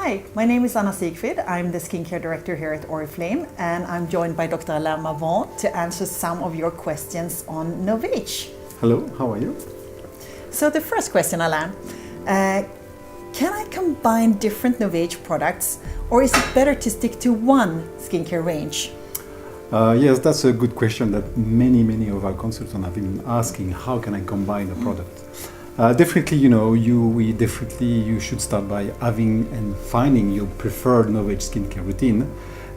Hi, my name is Anna Sigfrid. I'm the skincare director here at Oriflame, and I'm joined by Dr. Alainu Mavonu to answer some of your questions on NovAge. Hello, how are you? So the first question, Alain, can I combine different NovAge products, or is it better to stick to one skincare range? Yes, that's a good question that many of our consultants have been asking. How can I combine a product? Definitely, you should start by having and finding your preferred NovAge skincare routine.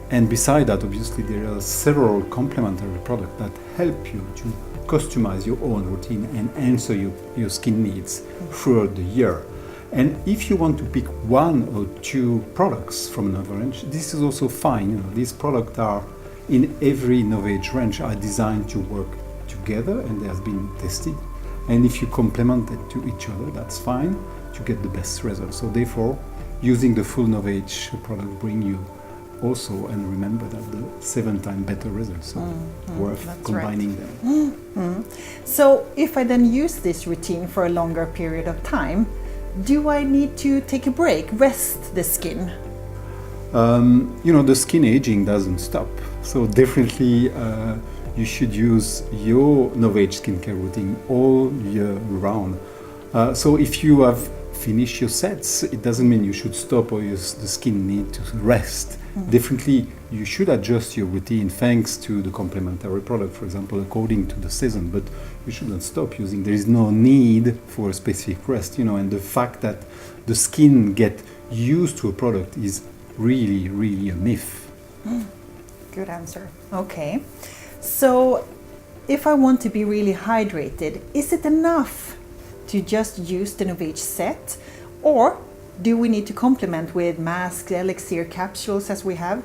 And beside that, obviously, there are several complementary products that help you to customize your own routine and answer your skin needs throughout the year. And if you want to pick one or two products from another range, this is also fine. These products are in every NovAge range are designed to work together, and they have been tested. And if you complement it to each other, that's fine to get the best results. So therefore, using the full NovAge product bring you also, and remember that the 7 times better results. So worth combining them. So if I then use this routine for a longer period of time, do I need to take a break, rest the skin? The skin aging doesn't stop. So definitely you should use your NovAge skincare routine all year round. So if you have finished your sets, it doesn't mean you should stop or the skin need to rest. Definitely you should adjust your routine thanks to the complementary product, for example, according to the season, but you shouldn't stop using. There is no need for a specific rest, and the fact that the skin get used to a product is really a myth. Good answer. Okay. So if I want to be really hydrated, is it enough to just use the NovAge set, or do we need to complement with masks, elixir, capsules as we have?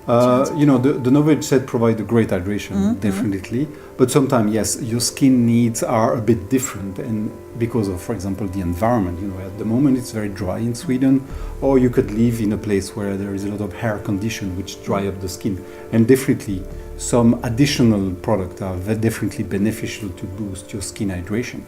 The NovAge set provides a great hydration, definitely. But sometimes, yes, your skin needs are a bit different, and because of, for example, the environment. At the moment it's very dry in Sweden, or you could live in a place where there is a lot of hair condition which dry up the skin. And definitely, some additional products are definitely beneficial to boost your skin hydration.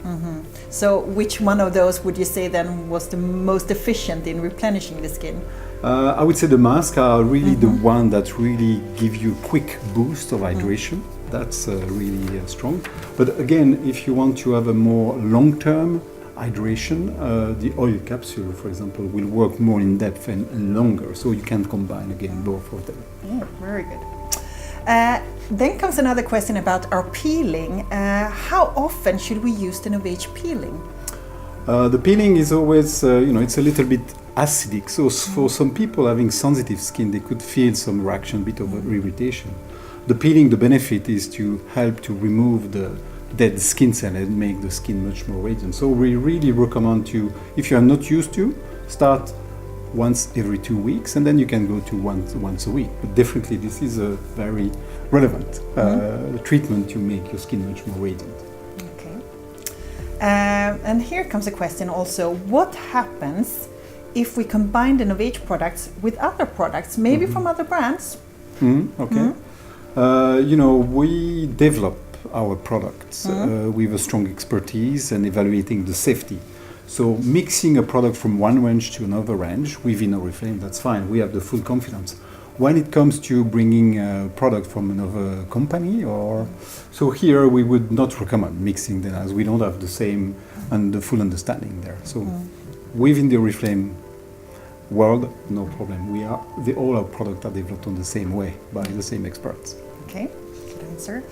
So which one of those would you say then was the most efficient in replenishing the skin? I would say the masks are really the one that really give you quick boost of hydration. That's really strong. But again, if you want to have a more long-term hydration, the oil capsule, for example, will work more in depth and longer. So you can combine again both of them. Very good. Then comes another question about our peeling. How often should we use the NovAge peeling? The peeling is always, it's a little bit acidic. So for some people having sensitive skin, they could feel some reaction, bit of irritation. The peeling, the benefit is to help to remove the dead skin cell and make the skin much more radiant. So we really recommend to, if you are not used to, start once every 2 weeks, and then you can go to once a week. But definitely this is a very relevant treatment to make your skin much more radiant. Okay. And here comes a question also. What happens if we combine the NovAge products with other products, maybe from other brands? Okay. We develop our products with a strong expertise and evaluating the safety. So mixing a product from one range to another range within Oriflame, that's fine. We have the full confidence. When it comes to bringing a product from another company, so here we would not recommend mixing them, as we don't have the same and the full understanding there. So within the Oriflame world, no problem. All our products are developed on the same way by the same experts. Okay, good answer.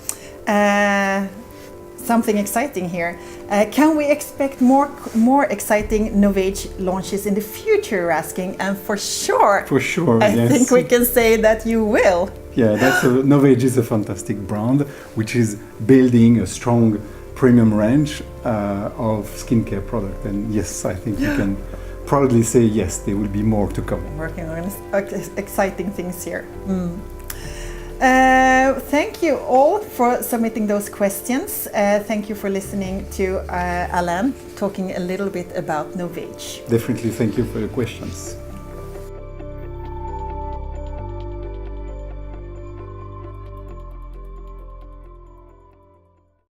Something exciting here. Can we expect more exciting NovAge launches in the future, you're asking? And for sure, I think we can say that you will. Yeah, NovAge is a fantastic brand which is building a strong premium range of skincare products. And yes, I think you can proudly say yes, there will be more to come. Working on exciting things here. Thank you all for submitting those questions. Thank you for listening to Alain talking a little bit about NovAge. Definitely, thank you for your questions.